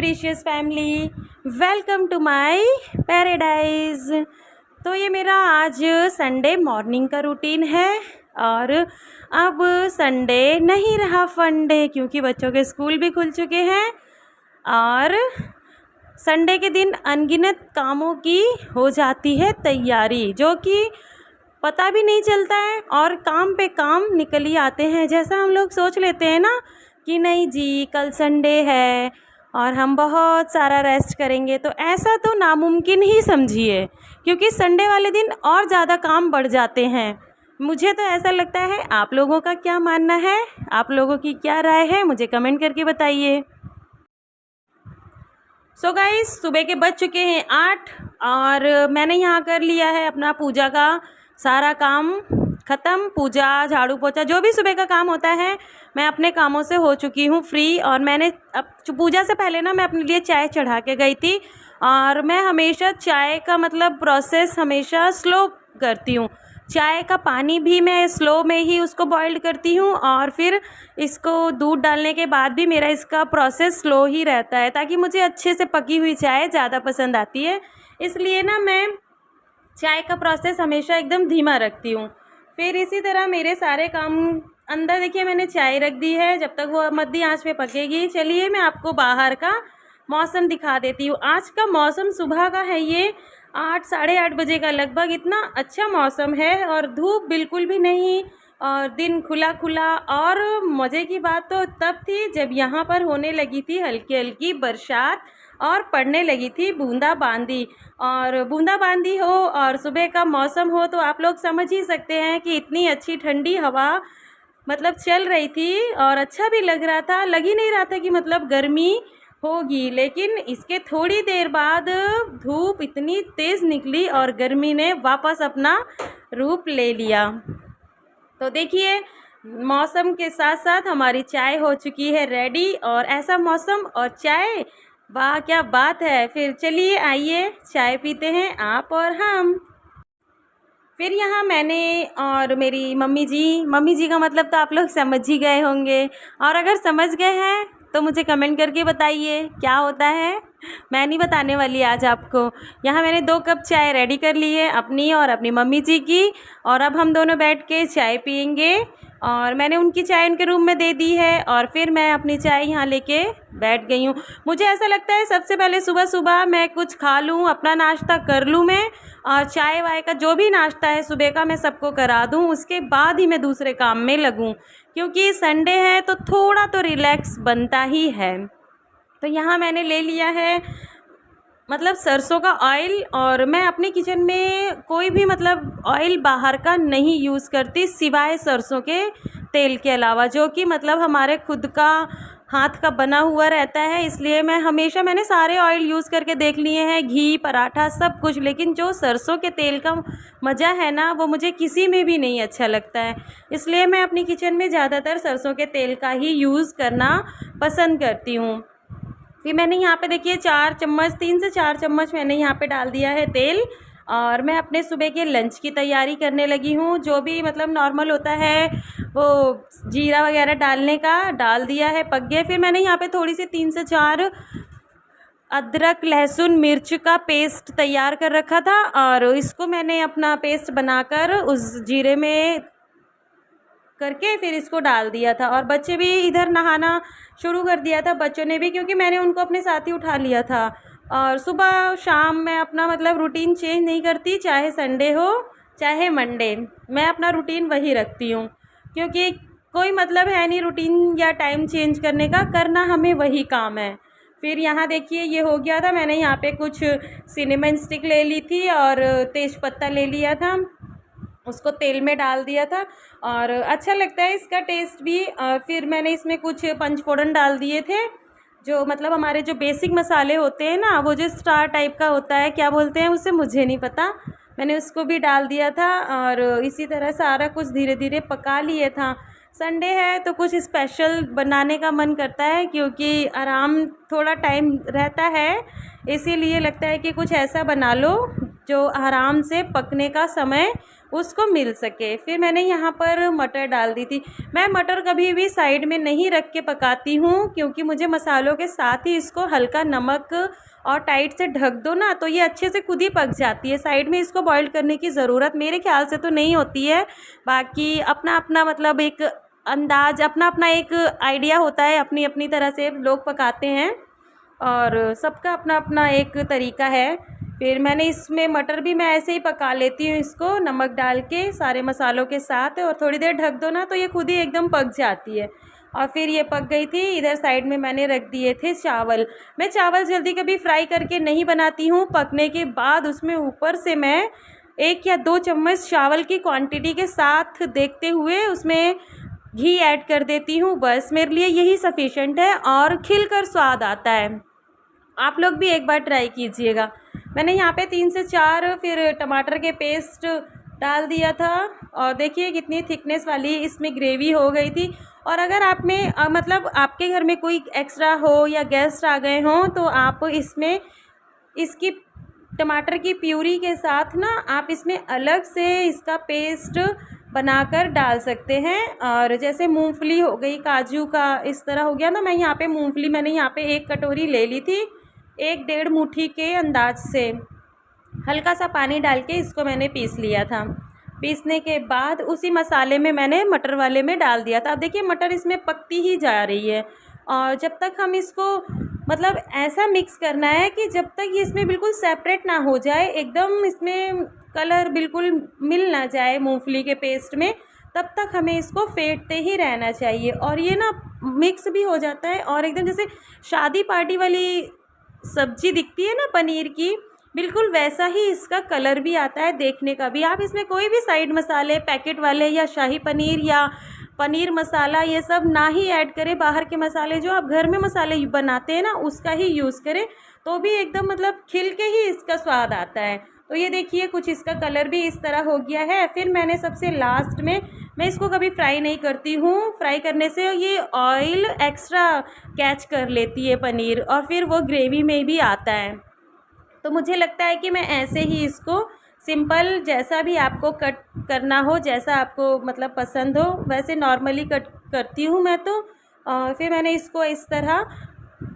Precious family, welcome to my paradise. तो ये मेरा आज संडे मॉर्निंग का रूटीन है और अब संडे नहीं रहा फंडे, क्योंकि बच्चों के स्कूल भी खुल चुके हैं और संडे के दिन अनगिनत कामों की हो जाती है तैयारी, जो कि पता भी नहीं चलता है और काम पे काम निकल ही आते हैं। जैसा हम लोग सोच लेते हैं ना कि नहीं जी कल संडे है और हम बहुत सारा रेस्ट करेंगे, तो ऐसा तो नामुमकिन ही समझिए, क्योंकि संडे वाले दिन और ज़्यादा काम बढ़ जाते हैं। मुझे तो ऐसा लगता है। आप लोगों का क्या मानना है, आप लोगों की क्या राय है, मुझे कमेंट करके बताइए। सो गाइस, सुबह के बज चुके हैं 8 और मैंने यहाँ कर लिया है अपना पूजा का सारा काम ख़त्म। पूजा, झाड़ू पोछा, जो भी सुबह का काम होता है, मैं अपने कामों से हो चुकी हूँ फ्री। और मैंने अब पूजा से पहले ना मैं अपने लिए चाय चढ़ा के गई थी और मैं हमेशा चाय का प्रोसेस हमेशा स्लो करती हूँ। चाय का पानी भी मैं स्लो में ही उसको बॉइल्ड करती हूँ और फिर इसको दूध डालने के बाद भी मेरा इसका प्रोसेस स्लो ही रहता है, ताकि मुझे अच्छे से पकी हुई चाय ज़्यादा पसंद आती है। इसलिए ना मैं चाय का प्रोसेस हमेशा एकदम धीमा रखती हूँ। फिर इसी तरह मेरे सारे काम अंदर देखिए मैंने चाय रख दी है, जब तक वो मध्य आंच पे पकेगी। चलिए मैं आपको बाहर का मौसम दिखा देती हूँ। आज का मौसम सुबह का है, ये 8 साढ़े 8 बजे का लगभग। इतना अच्छा मौसम है और धूप बिल्कुल भी नहीं और दिन खुला खुला। और मज़े की बात तो तब थी जब यहाँ पर होने लगी थी हल्की हल्की बरसात और पड़ने लगी थी बूंदाबांदी। और बूंदाबांदी हो और सुबह का मौसम हो तो आप लोग समझ ही सकते हैं कि इतनी अच्छी ठंडी हवा चल रही थी और अच्छा भी लग रहा था। लग ही नहीं रहा था कि गर्मी होगी, लेकिन इसके थोड़ी देर बाद धूप इतनी तेज़ निकली और गर्मी ने वापस अपना रूप ले लिया। तो देखिए मौसम के साथ साथ हमारी चाय हो चुकी है रेडी, और ऐसा मौसम और चाय, वाह क्या बात है। फिर चलिए आइए चाय पीते हैं आप और हम। फिर यहाँ मैंने और मेरी मम्मी जी का तो आप लोग समझ ही गए होंगे, और अगर समझ गए हैं तो मुझे कमेंट करके बताइए क्या होता है। मैं नहीं बताने वाली आज आपको। यहाँ मैंने 2 कप चाय रेडी कर ली है, अपनी और अपनी मम्मी जी की, और अब हम दोनों बैठ के चाय पियेंगे। और मैंने उनकी चाय उनके रूम में दे दी है और फिर मैं अपनी चाय यहाँ लेके बैठ गई हूँ। मुझे ऐसा लगता है सबसे पहले सुबह सुबह मैं कुछ खा लूँ, अपना नाश्ता कर लूँ मैं, और चाय वाय का जो भी नाश्ता है सुबह का मैं सबको करा दूँ, उसके बाद ही मैं दूसरे काम में लगूँ, क्योंकि संडे है तो थोड़ा तो रिलैक्स बनता ही है। तो यहाँ मैंने ले लिया है सरसों का ऑयल, और मैं अपने किचन में कोई भी ऑयल बाहर का नहीं यूज़ करती सिवाय सरसों के तेल के अलावा, जो कि हमारे खुद का हाथ का बना हुआ रहता है। इसलिए मैंने सारे ऑयल यूज़ करके देख लिए हैं, घी, पराठा, सब कुछ, लेकिन जो सरसों के तेल का मज़ा है ना वो मुझे किसी में भी नहीं अच्छा लगता है। इसलिए मैं अपनी किचन में ज़्यादातर सरसों के तेल का ही यूज़ करना पसंद करती हूँ। फिर मैंने यहाँ पे देखिए 4 चम्मच, 3 से 4 चम्मच मैंने यहाँ पे डाल दिया है तेल, और मैं अपने सुबह के लंच की तैयारी करने लगी हूँ। जो भी नॉर्मल होता है वो जीरा वगैरह डालने का डाल दिया है, पक गया। फिर मैंने यहाँ पे थोड़ी सी 3 से 4 अदरक, लहसुन, मिर्च का पेस्ट तैयार कर रखा था, और इसको मैंने अपना पेस्ट बनाकर उस जीरे में करके फिर इसको डाल दिया था। और बच्चे भी इधर नहाना शुरू कर दिया था, बच्चों ने भी, क्योंकि मैंने उनको अपने साथ ही उठा लिया था। और सुबह शाम मैं अपना रूटीन चेंज नहीं करती, चाहे संडे हो चाहे मंडे, मैं अपना रूटीन वही रखती हूँ, क्योंकि कोई है नहीं रूटीन या टाइम चेंज करने का, करना हमें वही काम है। फिर यहाँ देखिए ये हो गया था। मैंने यहाँ पे कुछ सिनेमन स्टिक ले ली थी और तेज़पत्ता ले लिया था, उसको तेल में डाल दिया था और अच्छा लगता है इसका टेस्ट भी। और फिर मैंने इसमें कुछ पंचफोड़न डाल दिए थे, जो हमारे जो बेसिक मसाले होते हैं ना, वो जो स्टार टाइप का होता है, क्या बोलते हैं उसे मुझे नहीं पता, मैंने उसको भी डाल दिया था। और इसी तरह सारा कुछ धीरे धीरे पका लिए था। संडे है तो कुछ स्पेशल बनाने का मन करता है, क्योंकि आराम थोड़ा टाइम रहता है, इसीलिए लगता है कि कुछ ऐसा बना लो जो आराम से पकने का समय उसको मिल सके। फिर मैंने यहाँ पर मटर डाल दी थी। मैं मटर कभी भी साइड में नहीं रख के पकाती हूँ, क्योंकि मुझे मसालों के साथ ही इसको हल्का नमक और टाइट से ढक दो ना तो ये अच्छे से खुद ही पक जाती है। साइड में इसको बॉईल करने की ज़रूरत मेरे ख्याल से तो नहीं होती है। बाकी अपना अपना मतलब एक अंदाज़, अपना अपना एक आइडिया होता है, अपनी अपनी तरह से लोग पकाते हैं और सबका अपना अपना एक तरीका है। फिर मैंने इसमें मटर भी मैं ऐसे ही पका लेती हूँ, इसको नमक डाल के सारे मसालों के साथ, और थोड़ी देर ढक दो ना तो ये खुद ही एकदम पक जाती है। और फिर ये पक गई थी। इधर साइड में मैंने रख दिए थे चावल। मैं चावल जल्दी कभी फ्राई करके नहीं बनाती हूँ। पकने के बाद उसमें ऊपर से मैं 1 या 2 चम्मच चावल की क्वांटिटी के साथ देखते हुए उसमें घी ऐड कर देती हूँ। बस मेरे लिए यही सफिशेंट है और खिलकर स्वाद आता है। आप लोग भी एक बार ट्राई कीजिएगा। मैंने यहाँ पे 3 से 4 फिर टमाटर के पेस्ट डाल दिया था और देखिए कितनी थिकनेस वाली इसमें ग्रेवी हो गई थी। और अगर आप में मतलब आपके घर में कोई एक्स्ट्रा हो या गेस्ट आ गए हों तो आप इसमें इसकी टमाटर की प्यूरी के साथ ना आप इसमें अलग से इसका पेस्ट बनाकर डाल सकते हैं। और जैसे मूंगफली हो गई, काजू का इस तरह हो गया ना, मैं यहाँ पे मूंगफली मैंने यहाँ पे 1 कटोरी ले ली थी। 1-1.5 मुट्ठी के अंदाज से हल्का सा पानी डाल के इसको मैंने पीस लिया था। पीसने के बाद उसी मसाले में मैंने मटर वाले में डाल दिया था। अब देखिए मटर इसमें पकती ही जा रही है और जब तक हम इसको मतलब ऐसा मिक्स करना है कि जब तक ये इसमें बिल्कुल सेपरेट ना हो जाए, एकदम इसमें कलर बिल्कुल मिल ना जाए मूंगफली के पेस्ट में, तब तक हमें इसको फेंटते ही रहना चाहिए। और ये ना मिक्स भी हो जाता है और एकदम जैसे शादी पार्टी वाली सब्जी दिखती है ना पनीर की, बिल्कुल वैसा ही इसका कलर भी आता है देखने का भी। आप इसमें कोई भी साइड मसाले पैकेट वाले या शाही पनीर या पनीर मसाला ये सब ना ही ऐड करें। बाहर के मसाले जो आप घर में मसाले बनाते हैं ना उसका ही यूज़ करें, तो भी एकदम मतलब खिल के ही इसका स्वाद आता है। तो ये देखिए कुछ इसका कलर भी इस तरह हो गया है। फिर मैंने सबसे लास्ट में, मैं इसको कभी फ्राई नहीं करती हूँ, फ्राई करने से ये ऑयल एक्स्ट्रा कैच कर लेती है पनीर और फिर वो ग्रेवी में भी आता है। तो मुझे लगता है कि मैं ऐसे ही इसको सिंपल, जैसा भी आपको कट करना हो, जैसा आपको मतलब पसंद हो वैसे नॉर्मली कट करती हूँ मैं तो। फिर मैंने इसको इस तरह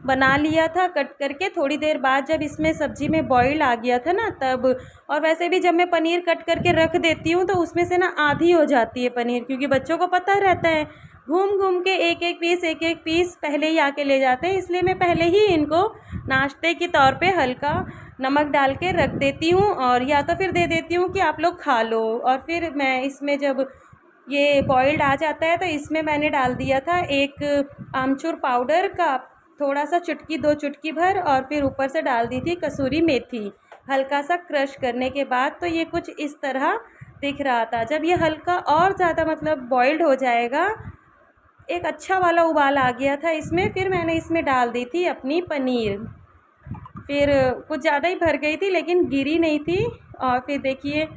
बना लिया था कट करके। थोड़ी देर बाद जब इसमें सब्ज़ी में बॉईल आ गया था ना तब, और वैसे भी जब मैं पनीर कट करके रख देती हूँ तो उसमें से ना आधी हो जाती है पनीर, क्योंकि बच्चों को पता रहता है घूम घूम के एक एक पीस पहले ही आके ले जाते हैं, इसलिए मैं पहले ही इनको नाश्ते के तौर पे हल्का नमक डाल के रख देती हूँ और या तो फिर दे देती हूँ कि आप लोग खा लो। और फिर मैं इसमें जब ये बॉइल्ड आ जाता है तो इसमें मैंने डाल दिया था 1 आमचूर पाउडर का थोड़ा सा चुटकी, 2 चुटकी भर, और फिर ऊपर से डाल दी थी कसूरी मेथी हल्का सा क्रश करने के बाद। तो ये कुछ इस तरह दिख रहा था। जब ये हल्का और ज़्यादा मतलब बॉइल्ड हो जाएगा, एक अच्छा वाला उबाल आ गया था इसमें, फिर मैंने इसमें डाल दी थी अपनी पनीर। फिर कुछ ज़्यादा ही भर गई थी लेकिन गिरी नहीं थी। और फिर देखिए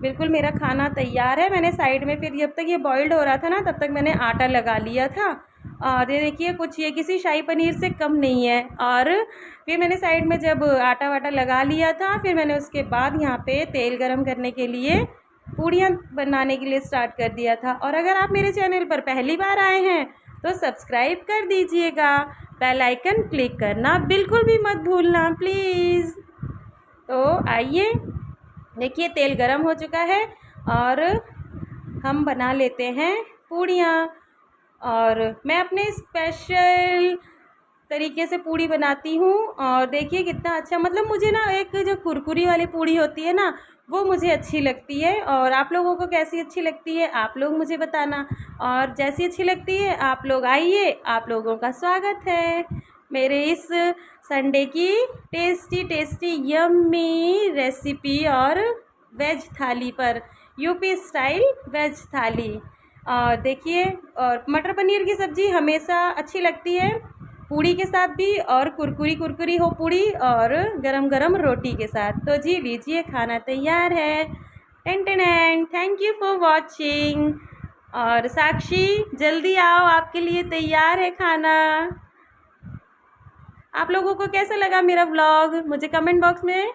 बिल्कुल मेरा खाना तैयार है। मैंने साइड में फिर जब तक ये बॉइल्ड हो रहा था ना तब तक मैंने आटा लगा लिया था और ये देखिए कुछ ये किसी शाही पनीर से कम नहीं है। और फिर मैंने साइड में जब आटा वाटा लगा लिया था, फिर मैंने उसके बाद यहाँ पे तेल गरम करने के लिए पूड़ियाँ बनाने के लिए स्टार्ट कर दिया था। और अगर आप मेरे चैनल पर पहली बार आए हैं तो सब्सक्राइब कर दीजिएगा, बेल आइकन क्लिक करना बिल्कुल भी मत भूलना प्लीज़। तो आइए देखिए तेल गरम हो चुका है और हम बना लेते हैं पूड़ियाँ। और मैं अपने स्पेशल तरीके से पूड़ी बनाती हूँ और देखिए कितना अच्छा, मतलब मुझे ना एक जो कुरकुरी वाली पूड़ी होती है ना वो मुझे अच्छी लगती है। और आप लोगों को कैसी अच्छी लगती है आप लोग मुझे बताना, और जैसी अच्छी लगती है आप लोग आइए, आप लोगों का स्वागत है मेरे इस संडे की टेस्टी टेस्टी यम्मी रेसिपी और वेज थाली पर, यूपी स्टाइल वेज थाली। और देखिए, और मटर पनीर की सब्ज़ी हमेशा अच्छी लगती है पूड़ी के साथ भी, और कुरकुरी कुरकुरी हो पूड़ी और गरम गरम रोटी के साथ। तो जी लीजिए खाना तैयार है। Ten thank you for watching. और साक्षी जल्दी आओ, आपके लिए तैयार है खाना। आप लोगों को कैसा लगा मेरा व्लॉग मुझे कमेंट बॉक्स में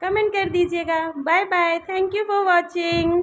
कमेंट कर दीजिएगा। Bye bye, thank you for watching.